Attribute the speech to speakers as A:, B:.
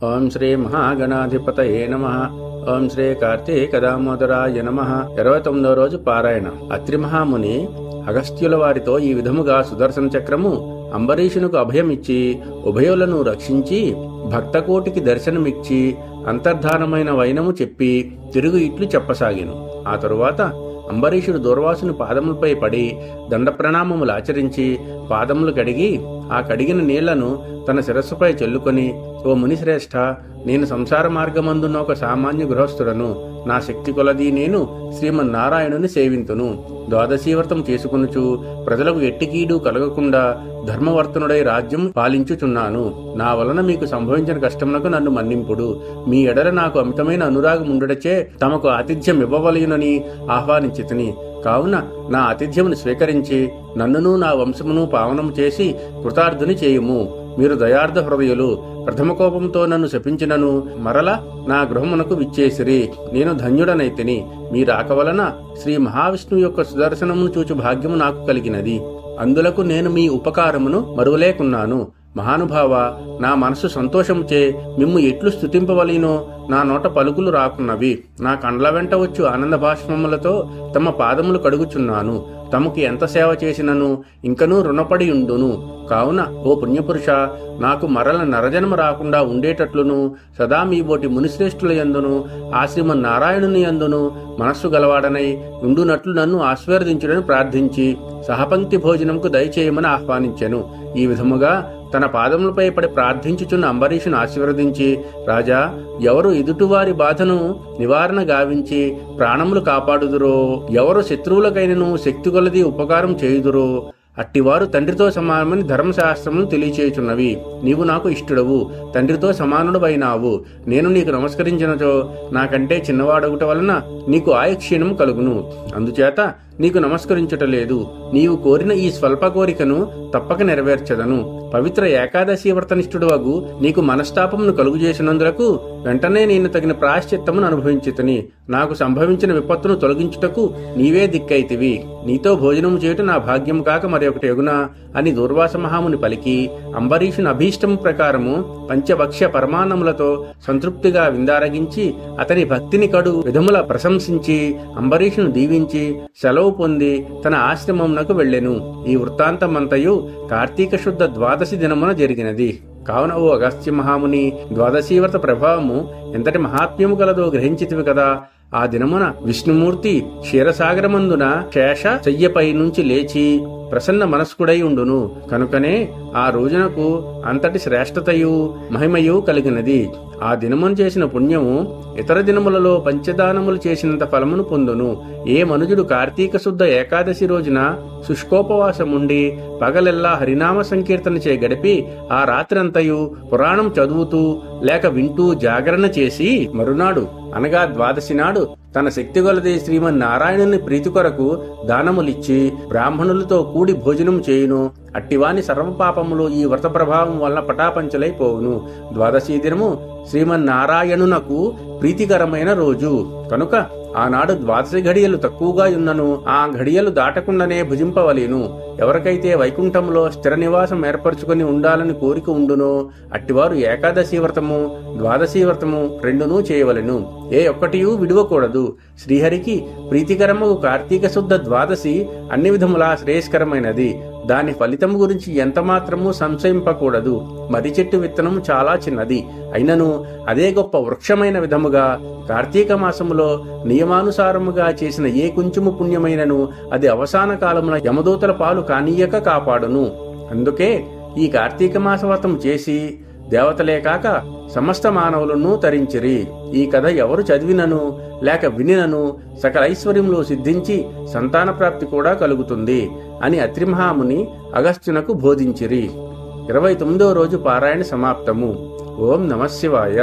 A: ఓం శ్రీ మహాగణాధిపతయే నమః. ఓం శ్రీ కార్తీకదామోదరాయ నమః. 29వ రోజు పారాయణ. అత్రి మహాముని అగస్త్యుల వారితో ఈ విధముగా సుదర్శన చక్రము అంబరీషునకు అభయమిచ్చి ఉభయులను రక్షించి భక్తకోటికి దర్శనమిచ్చి అంతర్ధానమైన వైనము చెప్పి తిరుగు ఇట్లు చెప్పసాగెను. ఆ తరువాత అంబరీషుడు దూర్వాసుని పాదములపై పడి దండ ప్రణామములు ఆచరించి పాదములు కడిగి ఆ కడిగిన నీళ్లను తన శిరస్సుపై చెల్లుకొని, ఓ మునిశ్రేష్ఠ, నేను సంసార మార్గమందున్న ఒక సామాన్య గృహస్థుడను. నా శక్తి కొలది నేను శ్రీమన్నారాయణుని సేవింతును. ద్వాదశీ వ్రతం చేసుకొనుచు ప్రజలకు ఎట్టికీడు కలగకుండా ధర్మవర్తనుడై రాజ్యం పాలించుచున్నాను. నా వలన మీకు సంభవించిన కష్టములకు నన్ను మన్నింపుడు. మీ ఎడల నాకు అమితమైన అనురాగం ఉండుటచే తమకు ఆతిథ్యం ఇవ్వవలయునని ఆహ్వానించితిని. కావున నా ఆతిథ్యమును స్వీకరించి నన్నును నా వంశమును పావనము చేసి కృతార్థుని చేయుము. మీరు దయార్థ హృదయులు. ప్రథమ కోపంతో నన్ను శపించినను మరల నా గృహమునకు విచ్చేసిరి. నేను ధన్యుడనైతిని. మీ రాక వలన శ్రీ మహావిష్ణువు యొక్క సుదర్శనమును చూచు భాగ్యము నాకు కలిగినది. అందులకు నేను మీ ఉపకారమును మరువలేకున్నాను. మహానుభావ, నా మనసు సంతోషముచే మిమ్ము ఎట్లు స్తుతింపవలీనో నా నోట పలుకులు రాకున్నవి. నా కండ్ల వెంట వచ్చు ఆనంద భాష్మములతో తమ పాదములు కడుగుచున్నాను. తమకు ఎంత సేవ చేసినను ఇంకనూ రుణపడి ఉండును. కావున ఓ పుణ్యపురుష, నాకు మరల నరజన్మ రాకుండా ఉండేటట్లును సదా మీ బోటి మునిశ్రేష్ఠుల యందును ఆ శ్రీమన్నారాయణుని యందును మనస్సు గలవాడనై ఉండునట్లు నన్ను ఆశీర్వదించుడని ప్రార్థించి సహపంక్తి భోజనంకు దయచేయమని ఆహ్వానించెను. ఈ విధముగా తన పాదములపై పడి ప్రార్థించుచున్న అంబరీషును ఆశీర్వదించి, రాజా, ఎవరు ఎదుటివారి బాధను నివారణ గావించి ప్రాణములు కాపాడుదురో, ఎవరు శత్రువులకైనను శక్తి కొలది ఉపకారం చేయుదురో అట్టివారు తండ్రితో సమానమని ధర్మశాస్త్రములు తెలియచేయుచున్నవి. నీవు నాకు ఇష్టడవు, తండ్రితో సమానుడవైనావు. నేను నీకు నమస్కరించినచో నాకంటే చిన్నవాడగుట వలన నీకు ఆయుక్షీణము కలుగును. అందుచేత నీకు నమస్కరించుటలేదు. నీవు కోరిన ఈ స్వల్ప కోరికను తప్పక నెరవేర్చదను. పవిత్ర ఏకాదశి వ్రతనిష్ఠుడవగు నీకు మనస్తాపమును కలుగుచేసినందులకు వెంటనే నేను తగిన ప్రాయశ్చిత్తమును అనుభవించితిని. నాకు సంభవించిన విపత్తును తొలగించుటకు నీవే దిక్కైతివి. నీతో భోజనము చేయుట నా భాగ్యం కాక మరొకటి ఎగునా అని దూర్వాస మహాముని పలికి అంబరీషుని అభీష్టము ప్రకారము పంచభక్ష్య పరమాన్నములతో సంతృప్తిగా విందారగించి అతని భక్తిని కడు విధముల ప్రశంసించి అంబరీషును దీవించి సెలవు పొంది తన ఆశ్రమమునకు వెళ్ళెను. ఈ వృత్తాంతమంతయు కార్తీక శుద్ధ ద్వాదశి దినమున జరిగినది. కావున ఓ అగస్త్య మహాముని, ద్వాదశీ వ్రత ప్రభావము ఎంతటి మహాత్మ్యము కలదో గ్రహించితివి కదా. ఆ దినమున విష్ణుమూర్తి క్షీరసాగరమందున శేష శయ్యపై నుంచి లేచి ప్రసన్న మనస్కుడై ఉండును. కనుకనే ఆ రోజునకు అంతటి శ్రేష్టతయు మహిమయు కలిగినది. ఆ దినమును చేసిన పుణ్యము ఇతర దినములలో పంచదానములు చేసినంత ఫలమును పొందును. ఏ మనుజుడు కార్తీక శుద్ధ ఏకాదశి రోజున శుష్కోపవాసముండి పగలెల్లా హరినామ సంకీర్తన చే గడిపి ఆ రాత్రంతయు పురాణం చదువుతూ లేక వింటూ జాగరణ చేసి మరునాడు అనగా ద్వాదశి నాడు తన శక్తి కొలది శ్రీమన్నారాయణుని ప్రీతి కొరకు దానములిచ్చి బ్రాహ్మణులతో కూడి భోజనం చేయును. అట్టివాని సర్వపాపములు ఈ వ్రత ప్రభావం వలన పటాపంచలైపోవును. ద్వాదశీ దినము శ్రీమన్నారాయణునకు ప్రీతికరమైన రోజు కనుక ఆనాడు ద్వాదశి ఘడియలు తక్కువగా ఉన్నను ఆ ఘడియలు దాటకుండానే భుజింపవలేను. ఎవరికైతే వైకుంఠంలో స్థిర నివాసం ఏర్పరచుకుని ఉండాలని కోరిక ఉండునో అట్టివారు ఏకాదశి వ్రతము ద్వాదశీ వ్రతము రెండునూ చేయవలెను. ఏ ఒక్కటియూ విడువకూడదు. శ్రీహరికి ప్రీతికరము కార్తీక శుద్ధ ద్వాదశి అన్ని విధములా శ్రేయస్కరమైనది. దాని ఫలితం గురించి ఎంతమాత్రమూ సంశయింపకూడదు. మర్రి చెట్టు విత్తనం చాలా చిన్నది అయినను అదే గొప్ప వృక్షమైన విధముగా కార్తీక మాసములో నియమానుసారముగా చేసిన ఏ కొంచెము పుణ్యమైనను అది అవసాన కాలమున యమదూతల పాలు కానీయక కాపాడును. అందుకే ఈ కార్తీక మాస వ్రతం చేసి దేవతలే కాక సమస్త మానవులను తరించిరి. ఈ కథ ఎవరు చదివినను లేక వినినను సకల ఐశ్వర్యములు సిద్ధించి సంతాన ప్రాప్తి కూడా కలుగుతుంది అని అత్రి మహాముని అగస్త్యునకు బోధించిరి. 29వ రోజు పారాయణ సమాప్తము. ఓం నమః శివాయ.